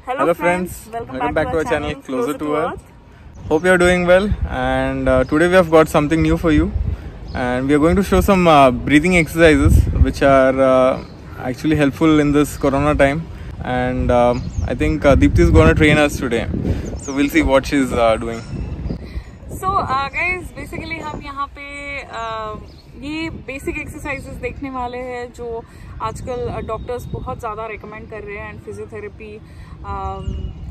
Hello friends, welcome back to our channel Closer to Earth. Hope you are doing well, and today we have got something new for you, and we are going to show some breathing exercises which are actually helpful in this corona time, and I think Deepti is going to train us today, so we'll see what she's doing. So guys, basically हम यहाँ पे ये basic exercises देखने वाले हैं जो आजकल doctors बहुत ज़्यादा रेकमेंड कर रहे हैं, एंड फिजियोथेरेपी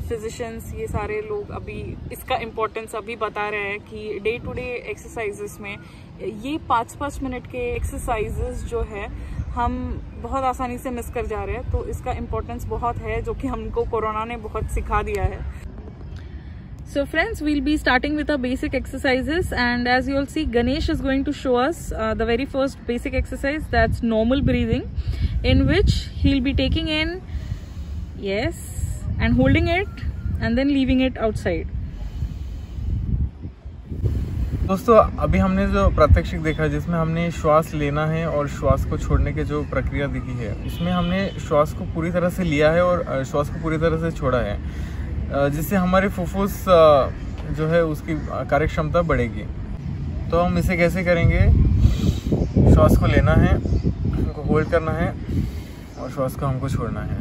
फिजिशियंस ये सारे लोग अभी इसका इम्पोर्टेंस अभी बता रहे हैं कि डे टू डे एक्सरसाइजेस में ये 5-5 मिनट के एक्सरसाइजेस जो है हम बहुत आसानी से मिस कर जा रहे हैं, तो इसका इम्पोर्टेंस बहुत है जो कि हमको कोरोना ने बहुत सिखा दिया है. So friends, we'll be starting with our basic exercises, and as you all see, Ganesh is going to show us the very first basic exercise, that's normal breathing, in which he'll be taking in, yes, and holding it and then leaving it outside. दोस्तों अभी हमने जो प्रात्यक्षिक देखा जिसमें हमने श्वास लेना है और श्वास को छोड़ने की जो प्रक्रिया देखी है, इसमें हमने श्वास को पूरी तरह से लिया है और श्वास को पूरी तरह से छोड़ा है, जिससे हमारे फुफ्फुस जो है उसकी कार्य क्षमता बढ़ेगी. तो हम इसे कैसे करेंगे? श्वास को लेना है, हमको होल्ड करना है और श्वास को हमको छोड़ना है.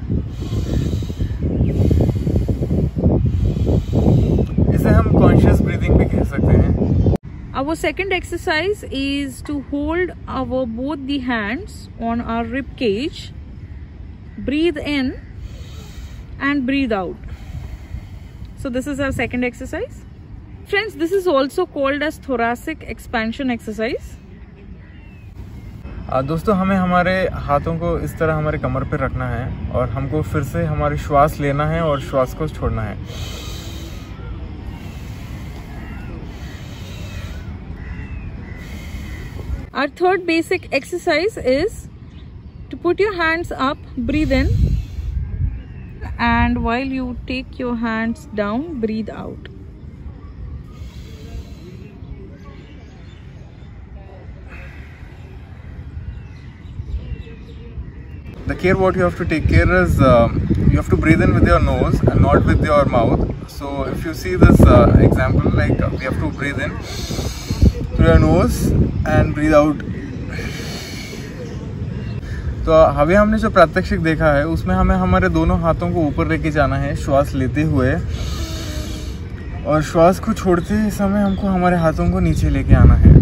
इसे हम कॉन्शियस ब्रीदिंग भी कह सकते हैं. Our second exercise is to hold our both the hands on our rib cage, breathe in and breathe out. So this is our second exercise. Friends, this is also called as thoracic expansion exercise. दोस्तों हमें हमारे हाथों को इस तरह हमारे कमर पर रखना है और हमको फिर से हमारी श्वास लेना है और श्वास को छोड़ना है. Our third basic exercise is to put your hands up, breathe in, and while you take your hands down, breathe out. The care what you have to take care is you have to breathe in with your nose and not with your mouth. So if you see this example, like we have to breathe in through your nose and breathe out. तो अभी हमने जो प्रात्यक्षिक देखा है उसमें हमें हमारे दोनों हाथों को ऊपर लेके जाना है श्वास लेते हुए, और श्वास को छोड़ते समय हमको हमारे हाथों को नीचे लेके आना है.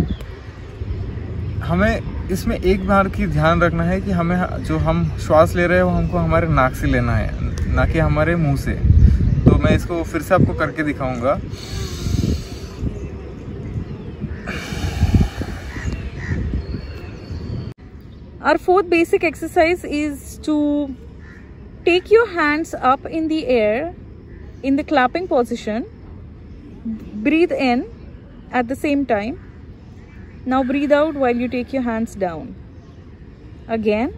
हमें इसमें एक बार की ध्यान रखना है कि हमें जो हम श्वास ले रहे हैं वो हमको हमारे नाक से लेना है, ना कि हमारे मुंह से. तो मैं इसको फिर से आपको करके दिखाऊंगा. Our fourth basic exercise is to take your hands up in the air in the clapping position. Breathe in at the same time. Now breathe out while you take your hands down. Again.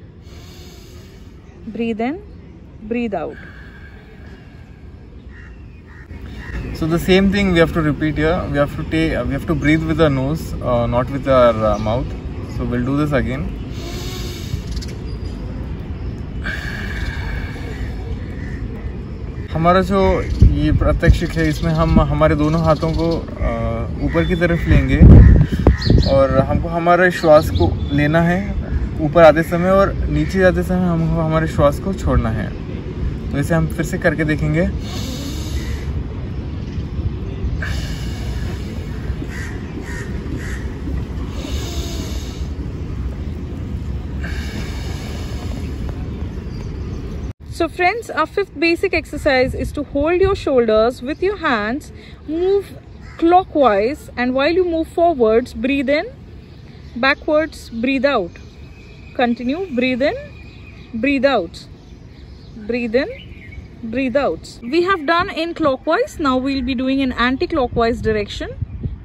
Breathe in, breathe out. So the same thing we have to repeat here. We have to breathe with our nose, not with our mouth. So we'll do this again. हमारा जो ये प्रात्यक्षिक है इसमें हम हमारे दोनों हाथों को ऊपर की तरफ लेंगे और हमको हमारे श्वास को लेना है ऊपर आते समय, और नीचे जाते समय हमको हमारे श्वास को छोड़ना है. तो इसे हम फिर से करके देखेंगे. So friends, our fifth basic exercise is to hold your shoulders with your hands, move clockwise, and while you move forwards, breathe in, backwards, breathe out. Continue, breathe in, breathe out. Breathe in, breathe out. We have done in clockwise, now we'll be doing in anti-clockwise direction.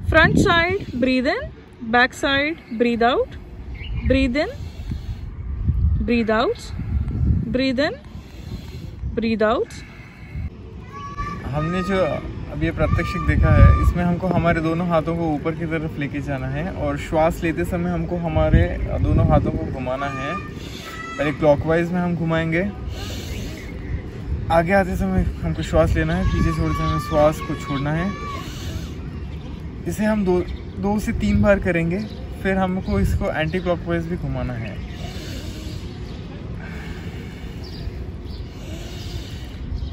Front side, breathe in, back side, breathe out. Breathe in, breathe out, breathe in, breathe out. हमने जो अब ये प्रात्यक्षिक देखा है इसमें हमको हमारे दोनों हाथों को ऊपर की तरफ लेके जाना है और श्वास लेते समय हमको हमारे दोनों हाथों को घुमाना है. पहले क्लॉकवाइज में हम घुमाएंगे आगे आते समय हमको श्वास लेना है, पीछे छोड़ते समय श्वास को छोड़ना है। इसे हम दो से 3 बार करेंगे, फिर हमको इसको एंटी क्लॉकवाइज भी घुमाना है।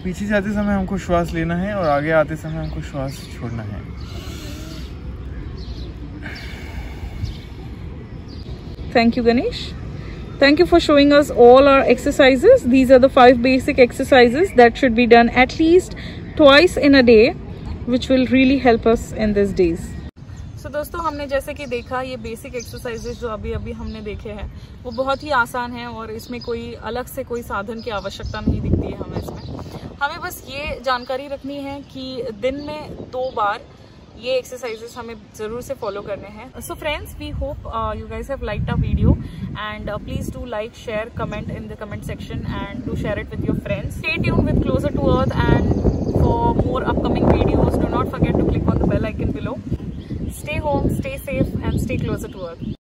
पीछे जाते समय हमको श्वास लेना है और आगे आते समय हमको श्वास छोड़ना है। Thank you, Ganesh. Thank you for showing us all our exercises. These are the 5 basic exercises that should be done at least twice in a day, which will really help us in these days. So दोस्तों, हमने जैसे कि देखा, ये basic exercises जो अभी हमने देखे हैं वो बहुत ही आसान है और इसमें कोई अलग से कोई साधन की आवश्यकता नहीं दिखती है हमें इसमें। हमें बस ये जानकारी रखनी है कि दिन में 2 बार ये एक्सरसाइजेस हमें ज़रूर से फॉलो करने हैं। So friends, we hope you guys have liked our video, and please do like, share, comment in the comment section, and do share it with your friends. Stay tuned with Closer to Earth, and for more upcoming videos, do not forget to click on the bell icon below. Stay home, stay safe, and stay closer to Earth.